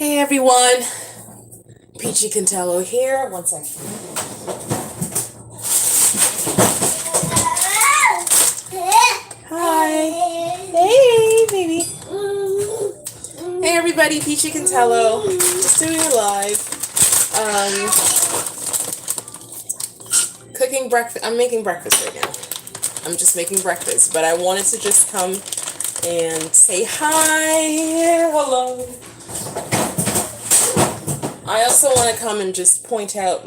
Hey everyone, Peachy Cantello here. One second. Hi. Hey, baby. Hey everybody, Peachy Cantello. Just doing it live. Cooking breakfast. I'm making breakfast right now. I'm just making breakfast, but I wanted to just come and say hi. Hello. I also want to come and just point out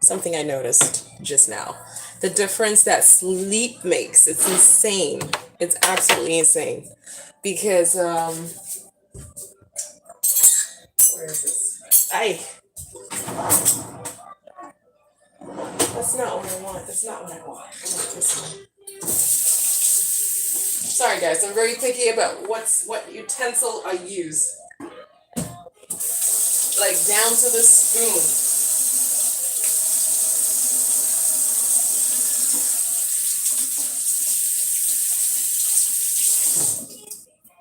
something I noticed just now. The difference that sleep makes. It's insane. It's absolutely insane. Because where is this? That's not what I want. That's not what I want. I want this one. Sorry guys, I'm very picky about what utensil I use. Like down to the spoon.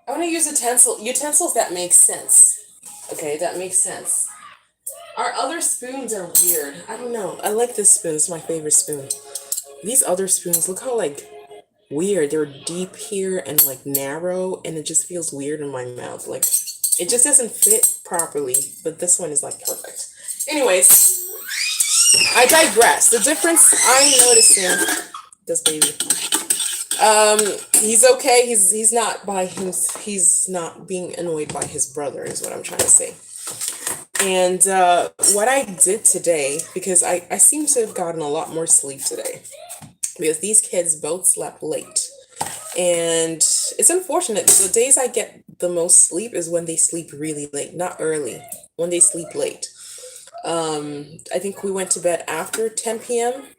I want to use utensils that make sense. Okay, that makes sense. Our other spoons are weird. I don't know. I like this spoon. It's my favorite spoon. These other spoons, look how weird. They're deep here and narrow, and it just feels weird in my mouth. It just doesn't fit properly. But this one is perfect. Anyways, I digress. The difference I'm noticing, this baby. He's okay. He's not being annoyed by his brother, is what I'm trying to say. And what I did today, because I seem to have gotten a lot more sleep today, because these kids both slept late. And it's unfortunate. The days I get the most sleep is when they sleep really late, not early, when they sleep late. I think we went to bed after 10 p.m.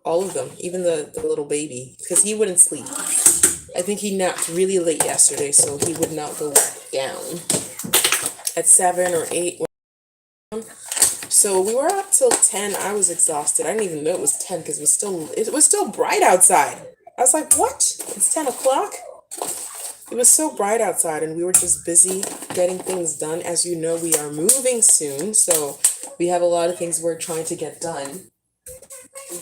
All of them, even the little baby, because he wouldn't sleep. I think he napped really late yesterday, so he would not go down at 7 or 8. So we were up till 10. I was exhausted. I didn't even know it was 10 because it was still bright outside. I was like, what? It's 10 o'clock? It was so bright outside, and we were just busy getting things done. As you know, we are moving soon, so we have a lot of things we're trying to get done.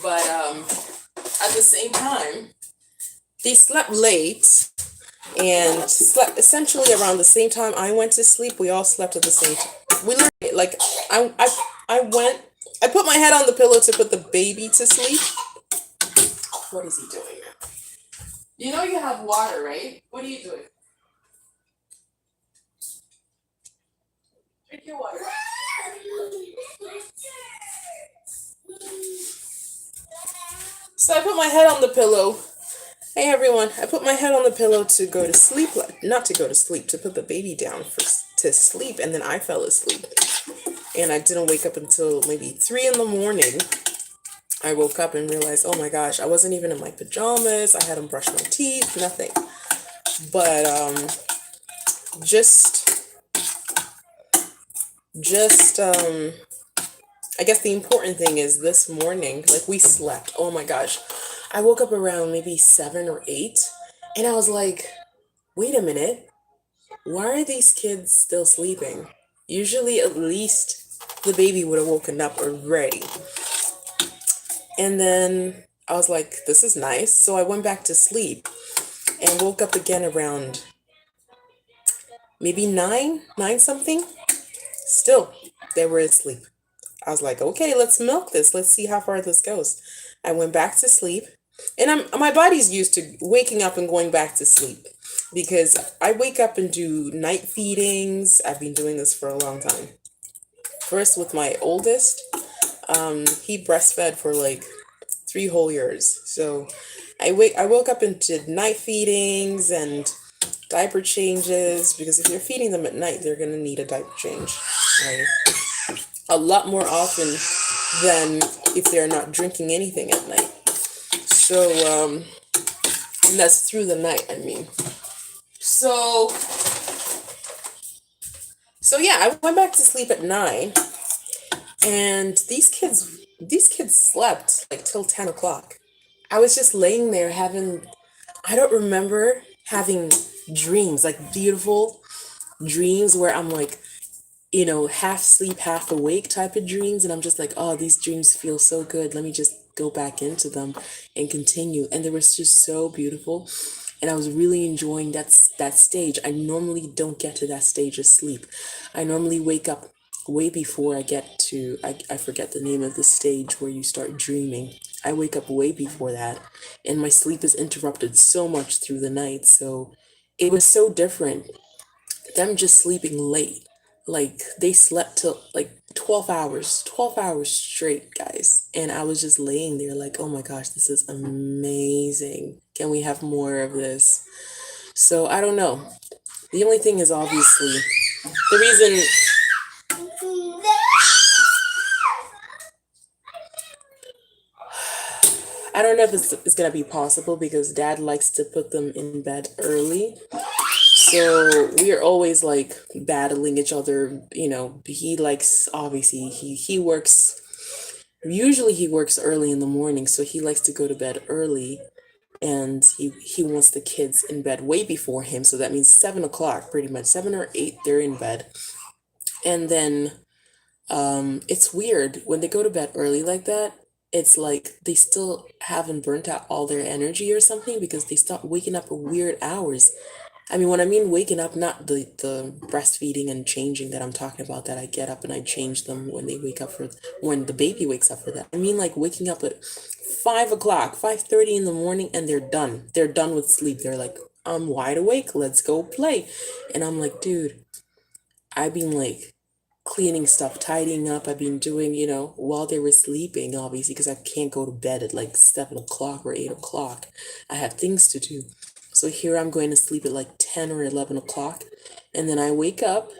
But at the same time, they slept late and slept essentially around the same time I went to sleep. We all slept at the same time. We literally, I put my head on the pillow to put the baby to sleep. What is he doing now? You know you have water, right? What are you doing? Drink your water. So I put my head on the pillow. Hey everyone, I put my head on the pillow to go to sleep, not to go to sleep, to put the baby down to sleep, and then I fell asleep. And I didn't wake up until maybe 3 in the morning. I woke up and realized, oh my gosh, I wasn't even in my pajamas, I hadn't brushed my teeth, nothing. But I guess the important thing is this morning, we slept. Oh my gosh. I woke up around maybe 7 or 8, and I was like, wait a minute. Why are these kids still sleeping? Usually at least the baby would have woken up already. And then I was like, this is nice. So I went back to sleep and woke up again around maybe 9 something. Still, they were asleep. I was like, okay, let's milk this. Let's see how far this goes. I went back to sleep, and my body's used to waking up and going back to sleep because I wake up and do night feedings. I've been doing this for a long time. First with my oldest, he breastfed for 3 whole years. So I woke up and did night feedings and diaper changes, because if you're feeding them at night, they're gonna need a diaper change, right? A lot more often than if they're not drinking anything at night. So, and that's through the night, I mean. So yeah, I went back to sleep at 9, and these kids slept till 10 o'clock. I was just laying there I don't remember having dreams, beautiful dreams where I'm half sleep, half awake type of dreams. And I'm just like, oh, these dreams feel so good. Let me just go back into them and continue. And they were just so beautiful. And I was really enjoying that stage. I normally don't get to that stage of sleep. I normally wake up way before I get to, I forget the name of the stage where you start dreaming. I wake up way before that. And my sleep is interrupted so much through the night. So it was so different them just sleeping late. Like they slept till like 12 hours straight, guys. And I was just laying there like, oh my gosh, this is amazing. Can we have more of this? So I don't know. The only thing is obviously the reason I don't know if it's gonna be possible because dad likes to put them in bed early. So we are always like battling each other. He likes obviously he works. Usually he works early in the morning, so he likes to go to bed early, and he wants the kids in bed way before him. So that means 7 o'clock, pretty much 7 or 8. They're in bed, and then it's weird when they go to bed early like that. It's like they still haven't burnt out all their energy or something because they start waking up at weird hours. I mean, when I mean waking up, not the breastfeeding and changing that I'm talking about, that I get up and I change them when they wake up when the baby wakes up for that. I mean, like waking up at 5 o'clock, 5:30 in the morning, and they're done. They're done with sleep. They're like, I'm wide awake. Let's go play. And I'm like, dude, I've been like cleaning stuff, tidying up. I've been doing, while they were sleeping, obviously, because I can't go to bed at like 7 o'clock or 8 o'clock. I have things to do. So here I'm going to sleep at like 10 or 11 o'clock. And then I wake up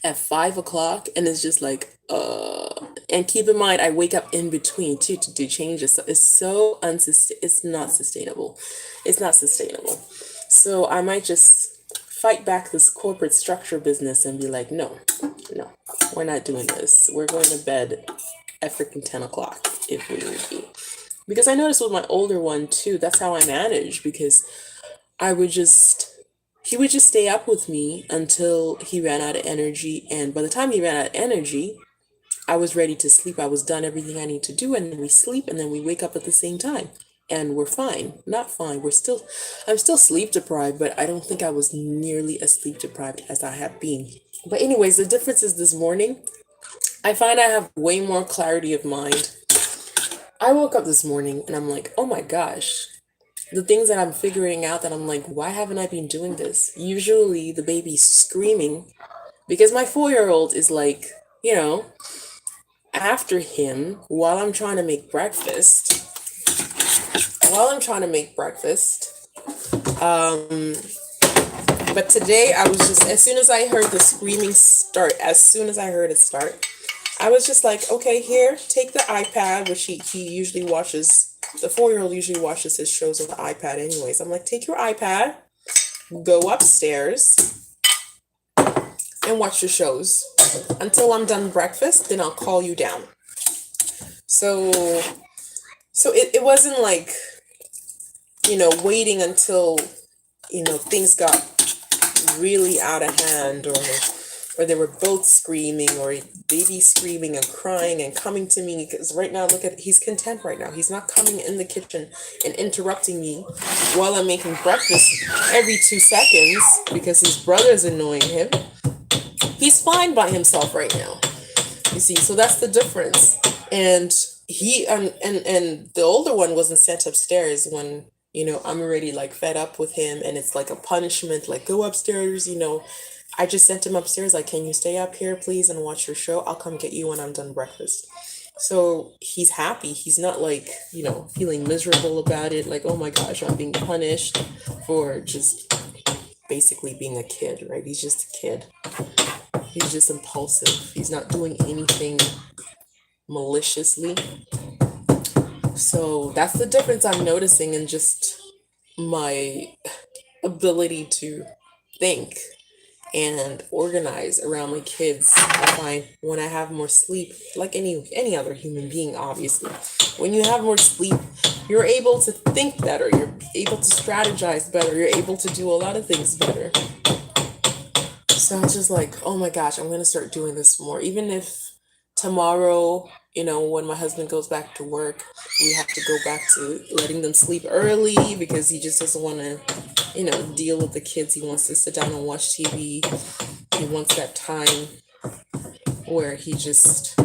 at 5 o'clock and it's just like, and keep in mind, I wake up in between too to do changes. So it's so it's not sustainable. It's not sustainable. So I might just fight back this corporate structure business and be like, no, no, we're not doing this. We're going to bed at freaking 10 o'clock if we need be. Because I noticed with my older one too, that's how I manage because I would just he would just stay up with me until he ran out of energy. And by the time he ran out of energy, I was ready to sleep. I was done everything I need to do. And then we sleep and then we wake up at the same time. And we're fine. Not fine. I'm still sleep deprived, but I don't think I was nearly as sleep deprived as I have been. But anyways, the difference is this morning, I find I have way more clarity of mind. I woke up this morning and I'm like, oh my gosh, the things that I'm figuring out that I'm like, why haven't I been doing this? Usually the baby's screaming because my 4-year-old is like, after him while I'm trying to make breakfast. While I'm trying to make breakfast. But today I was just, as soon as I heard the screaming start, I was just like, okay, here, take the iPad, which he usually watches. The 4-year-old usually watches his shows on the iPad anyways. I'm like, take your iPad, go upstairs, and watch your shows until I'm done breakfast, then I'll call you down. So it wasn't like, waiting until, things got really out of hand, or they were both screaming, or baby screaming and crying and coming to me. Because right now, he's content right now. He's not coming in the kitchen and interrupting me while I'm making breakfast every 2 seconds because his brother's annoying him. He's fine by himself right now. You see, so that's the difference. And he and the older one wasn't sent upstairs when, I'm already like fed up with him and it's like a punishment, like go upstairs, I just sent him upstairs, like, can you stay up here, please, and watch your show? I'll come get you when I'm done breakfast. So he's happy. He's not like, feeling miserable about it. Like, oh my gosh, I'm being punished for just basically being a kid, right? He's just a kid. He's just impulsive. He's not doing anything maliciously. So that's the difference I'm noticing in just my ability to think and organize around my kids. I find when I have more sleep, like any other human being, obviously, when you have more sleep, you're able to think better, you're able to strategize better, you're able to do a lot of things better. So I was just like, oh my gosh, I'm gonna start doing this more. Even if tomorrow, when my husband goes back to work, we have to go back to letting them sleep early because he just doesn't want to, deal with the kids. He wants to sit down and watch TV. He wants that time where he just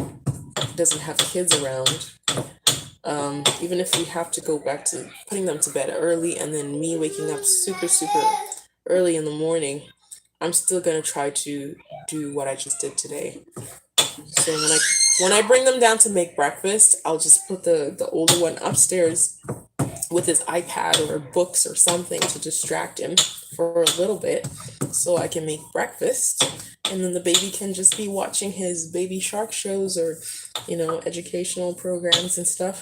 doesn't have kids around. Even if we have to go back to putting them to bed early and then me waking up super, super early in the morning, I'm still gonna try to do what I just did today. So when I bring them down to make breakfast, I'll just put the older one upstairs with his iPad or books or something to distract him for a little bit so I can make breakfast. And then the baby can just be watching his baby shark shows or, educational programs and stuff.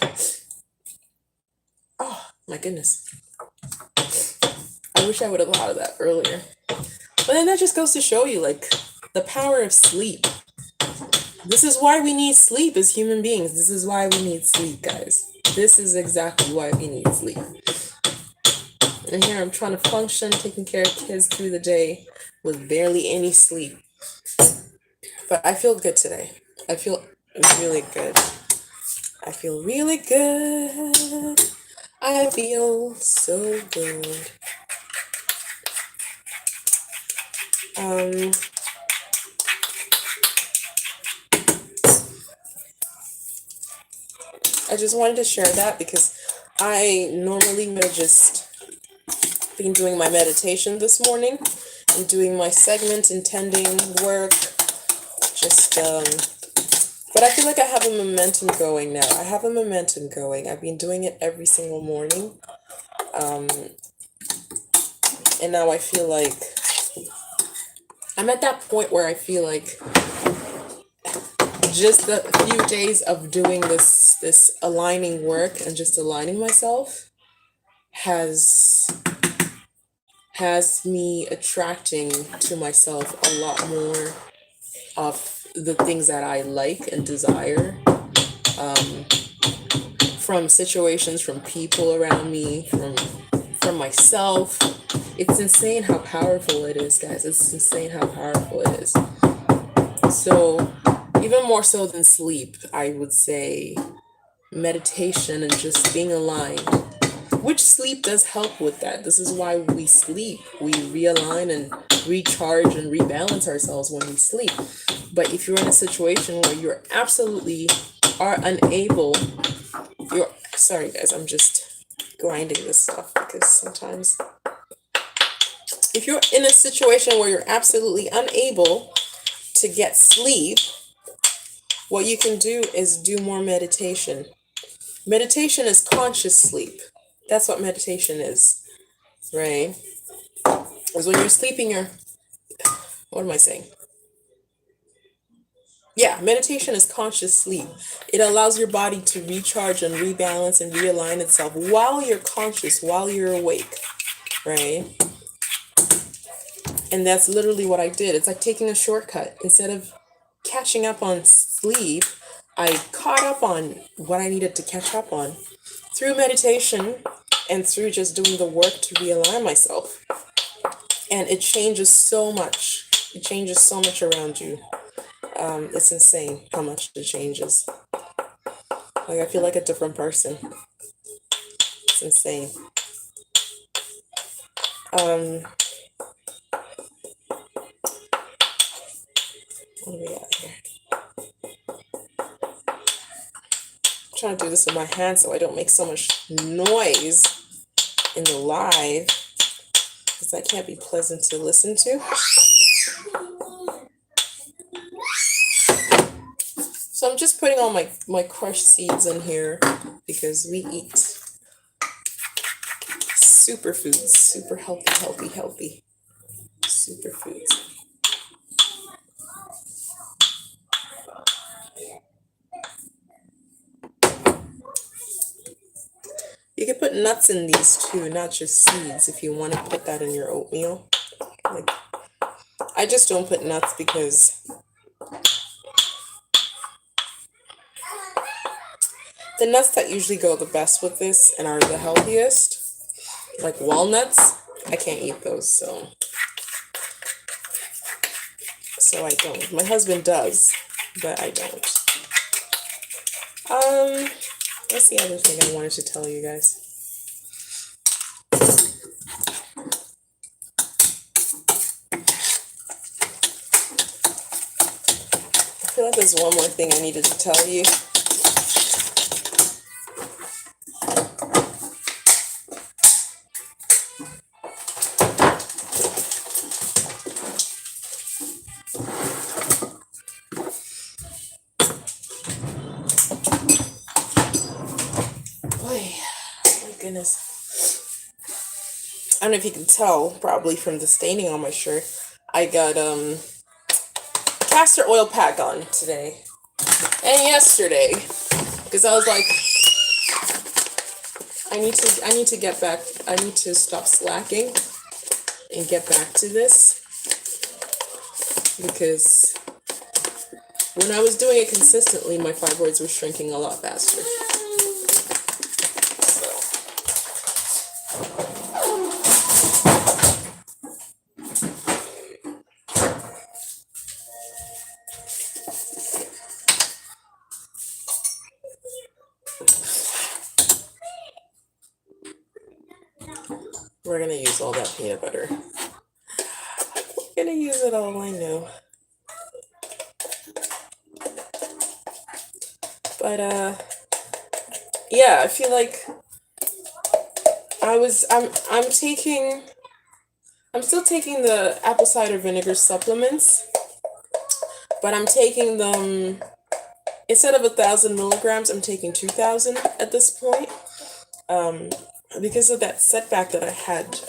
Oh, my goodness. I wish I would have thought of that earlier. But then that just goes to show you, like, the power of sleep. This is why we need sleep as human beings. This is why we need sleep, guys. This is exactly why we need sleep. And here I'm trying to function, taking care of kids through the day with barely any sleep. But I feel good today. I feel really good. I feel really good. I feel so good. I just wanted to share that because I normally would have just been doing my meditation this morning and doing my segment intending work. But I feel like I have a momentum going now. I have a momentum going. I've been doing it every single morning. And now I feel like I'm at that point where I feel like just the few days of doing this aligning work and just aligning myself has me attracting to myself a lot more of the things that I like and desire, from situations, from people around me, from myself. It's insane how powerful it is, guys. It's insane how powerful it is. So even more so than sleep, I would say meditation and just being aligned, which sleep does help with that. This is why we sleep. We realign and recharge and rebalance ourselves when we sleep. But if you're in a situation where you're absolutely are unable, sorry guys, I'm just grinding this stuff because sometimes if you're in a situation where you're absolutely unable to get sleep, what you can do is do more meditation. Meditation is conscious sleep. That's what meditation is, right? Because when you're sleeping, what am I saying? Yeah, meditation is conscious sleep. It allows your body to recharge and rebalance and realign itself while you're conscious, while you're awake, right? And that's literally what I did. It's like taking a shortcut. Instead of catching up on sleep, I caught up on what I needed to catch up on through meditation and through just doing the work to realign myself. And it changes so much. It changes so much around you. It's insane how much it changes. Like, I feel like a different person. It's insane. What do we got here? I'm trying to do this with my hand so I don't make so much noise in the live, because that can't be pleasant to listen to. So I'm just putting all my crushed seeds in here because we eat superfoods, super healthy superfoods. You can put nuts in these too, not just seeds, if you want to put that in your oatmeal. Like, I just don't put nuts because the nuts that usually go the best with this and are the healthiest, like walnuts, I can't eat those, so so I don't. My husband does, but I don't. What's the other thing I wanted to tell you guys? I feel like there's one more thing I needed to tell you. Boy, my goodness. I don't know if you can tell, probably from the staining on my shirt. I got castor oil pack on today and yesterday because I was like, I need to get back. I need to stop slacking and get back to this, because when I was doing it consistently, my fibroids were shrinking a lot faster. We're gonna use all that peanut butter. We're gonna use it all, I know. But yeah, I feel like I'm still taking the apple cider vinegar supplements, but I'm taking them, instead of 1,000 milligrams, I'm taking 2,000 at this point. Because of that setback that I had,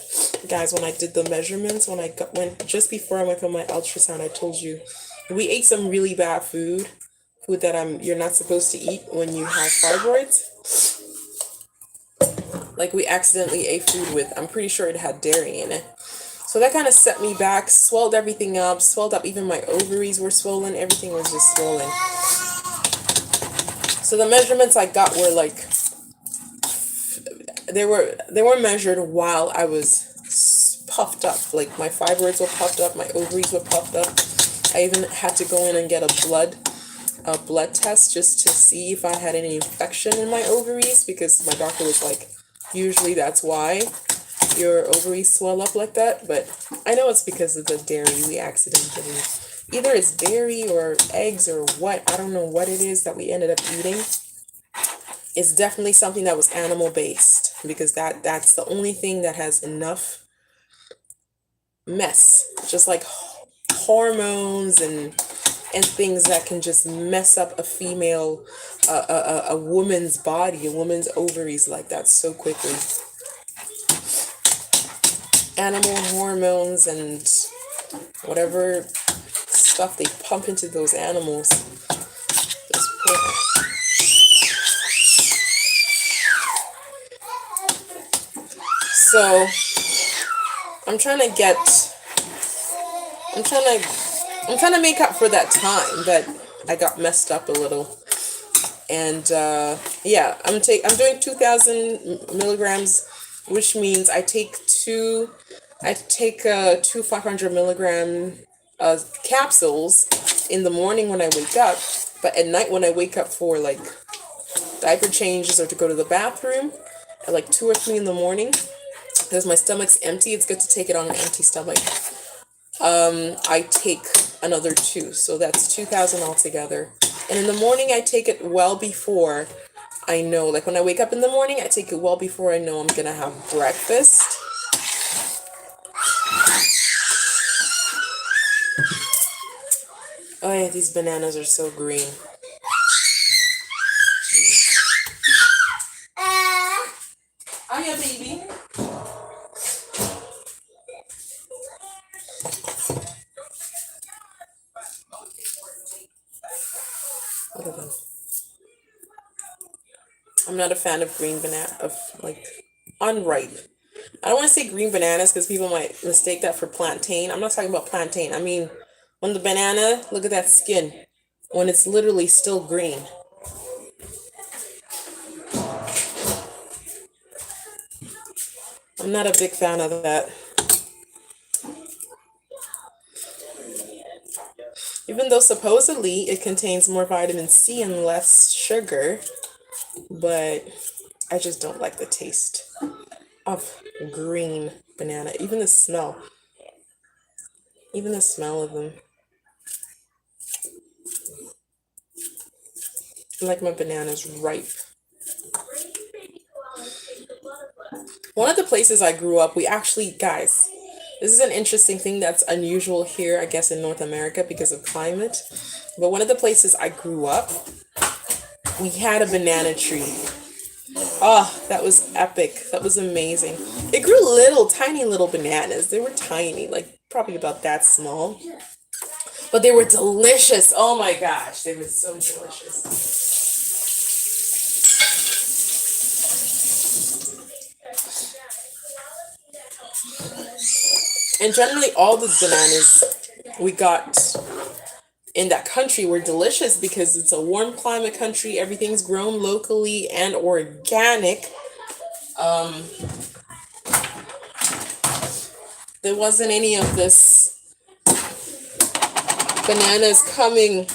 guys, when I did the measurements, when just before I went for my ultrasound, I told you we ate some really bad food that you're not supposed to eat when you have fibroids. Like, we accidentally ate food with, I'm pretty sure it had dairy in it. So that kind of set me back, swelled everything up, swelled up, even my ovaries were swollen, everything was just swollen. So the measurements I got were like, they were measured while I was puffed up. Like, my fibroids were puffed up, my ovaries were puffed up. I even had to go in and get a blood test just to see if I had any infection in my ovaries, because my doctor was like, usually that's why your ovaries swell up like that. But I know it's because of the dairy we accidentally, either it's dairy or eggs or what, I don't know what it is that we ended up eating. It's definitely something that was animal based, because that's the only thing that has enough mess, just like hormones and things that can just mess up a female, a woman's body, a woman's ovaries like that so quickly. Animal hormones and whatever stuff they pump into those animals. So I'm trying to make up for that time that I got messed up a little. And yeah, I'm doing 2,000 milligrams, which means I take two 500 milligram capsules in the morning when I wake up, but at night when I wake up for like diaper changes or to go to the bathroom at like 2 or 3 in the morning, because my stomach's empty, it's good to take it on an empty stomach. I take another 2, so that's 2,000 altogether. And in the morning, I take it well before I know, like when I wake up in the morning, I take it well before I know I'm gonna have breakfast. Oh yeah, these bananas are so green. Oh yeah, baby. I'm not a fan of green banana, of like unripe. I don't want to say green bananas because people might mistake that for plantain. I'm not talking about plantain. I mean, when the banana, look at that skin, when it's literally still green. I'm not a big fan of that. Even though supposedly it contains more vitamin C and less sugar, but I just don't like the taste of green banana. Even the smell of them. I like my bananas ripe. One of the places I grew up, we actually, guys, this is an interesting thing that's unusual here, I guess, in North America because of climate. But one of the places I grew up, we had a banana tree. Oh, that was epic. That was amazing. It grew little, tiny little bananas. They were tiny, like probably about that small. But they were delicious. Oh my gosh, they were so delicious. And generally, all the bananas we got in that country were delicious because it's a warm climate country. Everything's grown locally and organic. Um, there wasn't any of this bananas coming,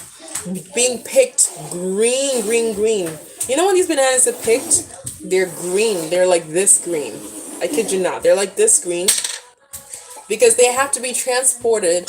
being picked green, green, green. You know when these bananas are picked? They're green. They're like this green. I kid you not. They're like this green because they have to be transported.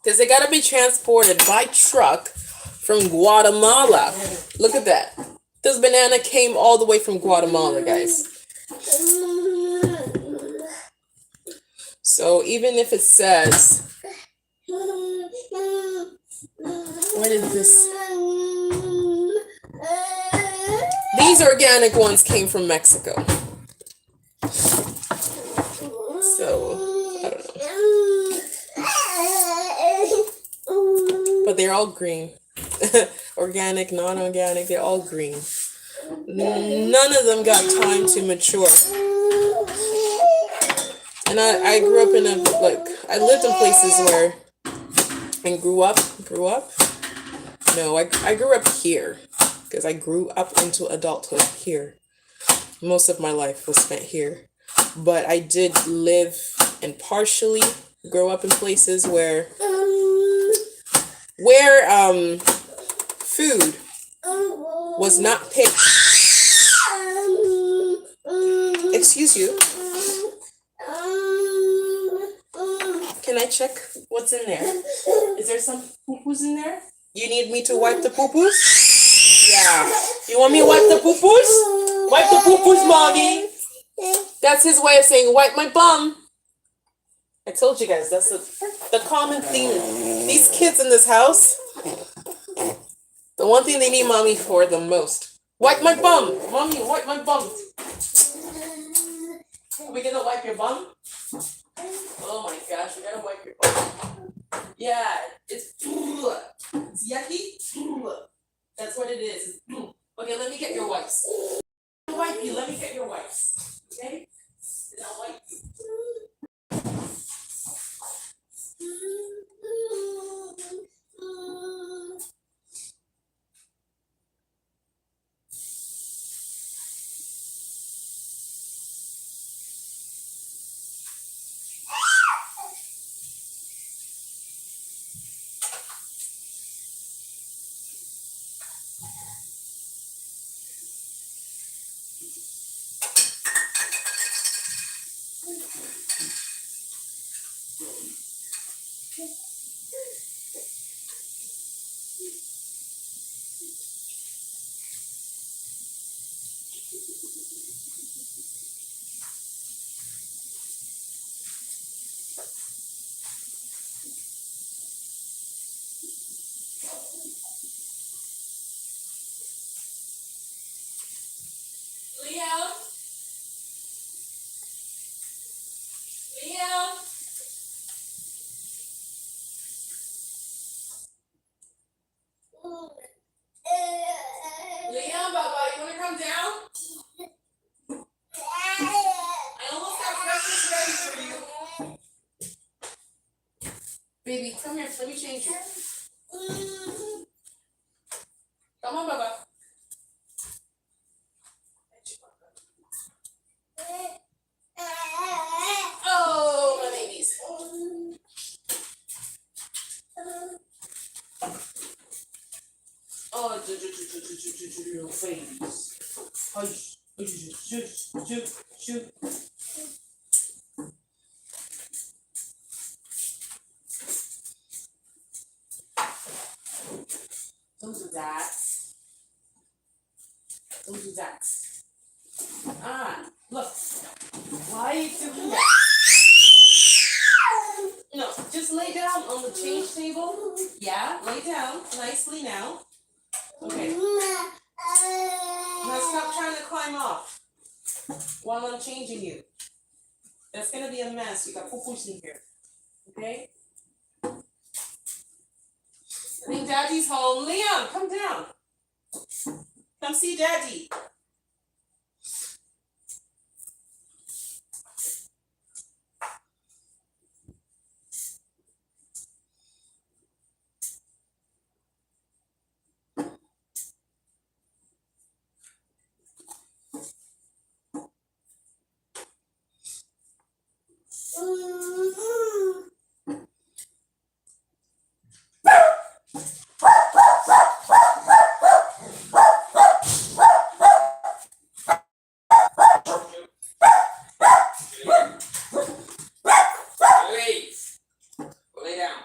Because they got to be transported by truck from Guatemala. Look at that. This banana came all the way from Guatemala, guys. So even if it says, what is this? These organic ones came from Mexico. So, I don't know. But they're all green. Organic, non-organic, they're all green. None of them got time to mature. And I grew up in I lived in places where, and grew up. No, I grew up here because I grew up into adulthood here. Most of my life was spent here. But I did live and partially grow up in places where food was not picked. Excuse you. Can I check what's in there? Is there some poo-poos in there? You need me to wipe the poo-poos? Yeah. You want me to wipe the poo-poos? Wipe the poo-poos, mommy. That's his way of saying wipe my bum. I told you guys, that's the common theme. These kids in this house, the one thing they need mommy for the most. Wipe my bum. Mommy, wipe my bum. Are we gonna wipe your bum? Oh my gosh, we gotta wipe your bum. Yeah, it's yucky. That's what it is. Okay, let me get your wipes. I'll wipe you. Let me get your wipes. Okay? And I'll wipe you. Liam, Baba, you wanna come down? I almost got breakfast ready for you. Baby, come here. Let me change you. Come on, Baba. Oh, my babies. Oh, babies. Shoot. Don't do that. Don't do that. Look. Why are you doing that? No, just lay down on the change table. Yeah, lay down nicely now. Okay. Now stop trying to climb off while I'm changing you. That's gonna be a mess. You got poo-poos in here. Okay? I think Daddy's home. Leon, come down. Come see Daddy. Lay down.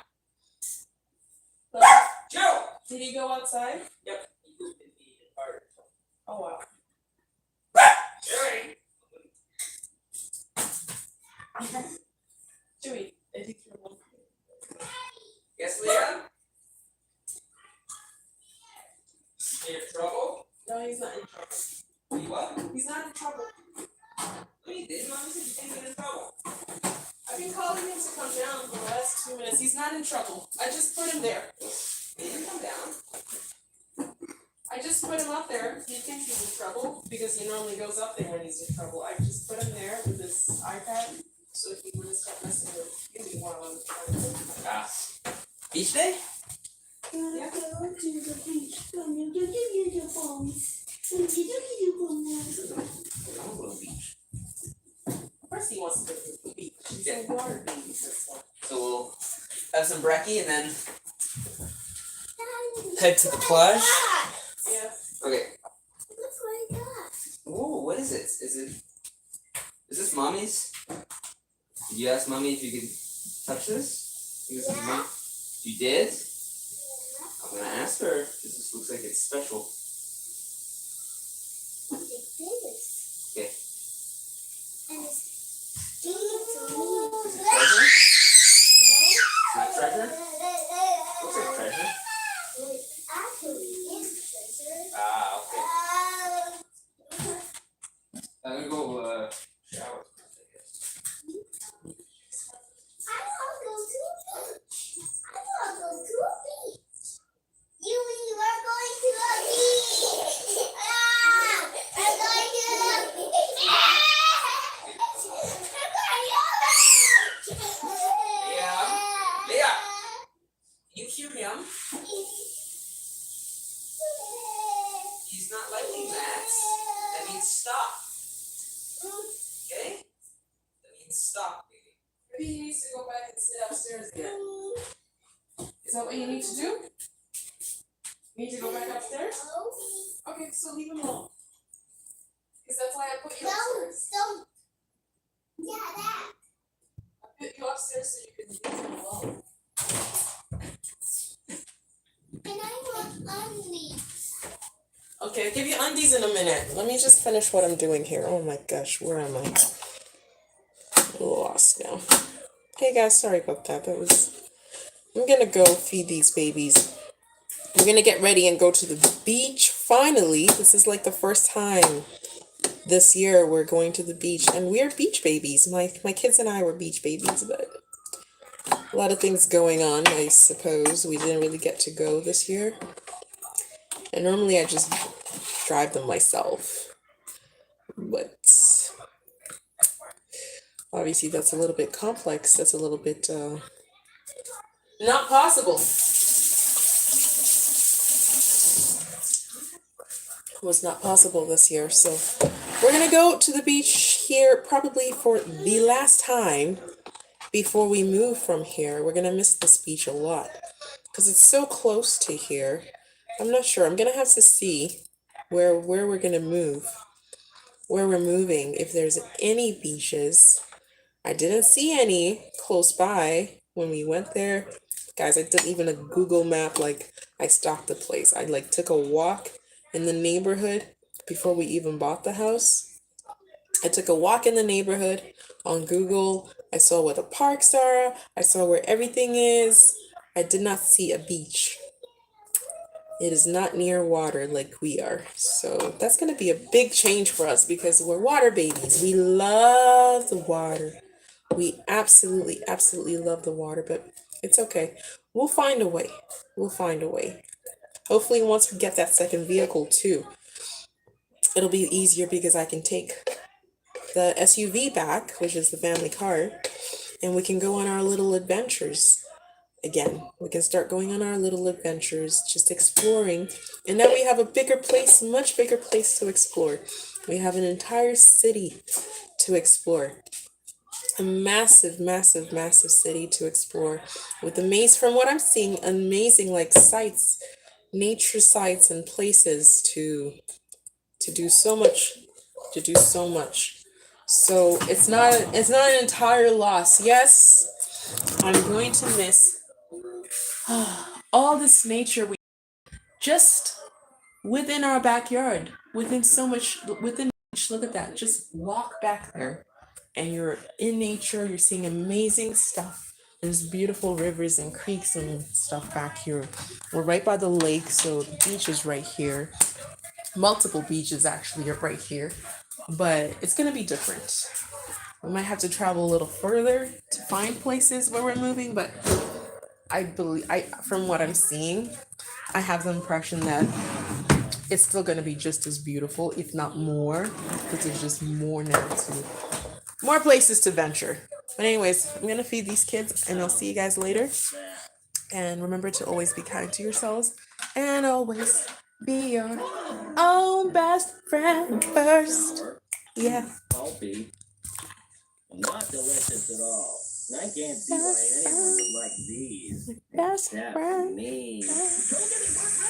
Joe! Did he go outside? Yep. Oh, wow. Joey, I think you're one. Yes, Leon? In trouble? No, he's not in trouble. You what? He's not in trouble. No, he didn't. Mom said he didn't get in trouble. I've been calling him to come down for the last 2 minutes. He's not in trouble. I just put him there. He didn't come down. I just put him up there. He thinks he's in trouble because he normally goes up there when he's in trouble. I just put him there with his iPad so he wouldn't stop messing with me while I'm trying to. Beach day? Yeah. Go to the beach. Come on, give you your phones. I want to go to the beach. Of course he wants to go to the beach. He's a water baby, this one. So we'll have some brekkie and then head to the plage? Yeah. Okay. What's like that? Ooh, what is it? Is this Mommy's? Did you ask Mommy if you could touch this? Yeah. You did? Yeah. I'm gonna ask her because this looks like it's special. It is. Okay. And it's is it treasure? No. Is it treasure? Looks like treasure. It actually is treasure. Okay. I'm gonna go shower. I want to go to a beach. You are going to a beach. I'm going to a beach. Leah, you cute him. He's not liking that. That means stop. Okay? That means stop. Maybe he needs to go back and sit upstairs again. Is that what you need to do? You need to go back upstairs? Okay, so leave him alone. Because that's why I put you upstairs. Yeah, that. I put you upstairs so you can leave him alone. And I want undies. Okay, I'll give you undies in a minute. Let me just finish what I'm doing here. Oh my gosh, where am I? I'm lost now. Hey guys, sorry about that. I'm gonna go feed these babies. We're gonna get ready and go to the beach. Finally, this is like the first time this year we're going to the beach, and we're beach babies. My kids and I were beach babies, but a lot of things going on, I suppose. We didn't really get to go this year. And normally I just drive them myself. But obviously that's a little bit complex. That's a little bit Not possible. Was not possible this year. So we're gonna go to the beach here probably for the last time before we move from here. We're gonna miss this beach a lot because it's so close to here. I'm not sure. I'm gonna have to see where we're gonna move, where we're moving. If there's any beaches, I didn't see any close by when we went there. Guys, I did even a Google map, like I stalked the place. I like took a walk in the neighborhood before we even bought the house. I took a walk in the neighborhood on Google. I saw where the parks are. I saw where everything is. I did not see a beach. It is not near water like we are. So that's going to be a big change for us because we're water babies. We love the water. We absolutely, absolutely love the water, but it's okay. We'll find a way. We'll find a way. Hopefully, once we get that second vehicle too, it'll be easier because I can take the SUV back, which is the family car, and we can go on our little adventures again. We can start going on our little adventures, just exploring. And now we have a bigger place, much bigger place to explore. We have an entire city to explore. A massive, massive, massive city to explore with from what I'm seeing, amazing like sites, nature sites and places to do so much, to do so much. So it's not an entire loss. Yes, I'm going to miss all this nature we just within our backyard, within so much, within. Look at that. Just walk back there, and you're in nature. You're seeing amazing stuff. There's beautiful rivers and creeks and stuff back here. We're right by the lake, so the beach is right here. Multiple beaches actually are right here, but it's gonna be different. We might have to travel a little further to find places where we're moving, but I believe from what I'm seeing, I have the impression that it's still going to be just as beautiful, if not more, because there's just more now more places to venture. But anyways, I'm going to feed these kids and I'll see you guys later. And remember to always be kind to yourselves and always be your own best friend first. Yeah. Salty. Not delicious at all. And I can't see why anyone would like these. Best friend. Me.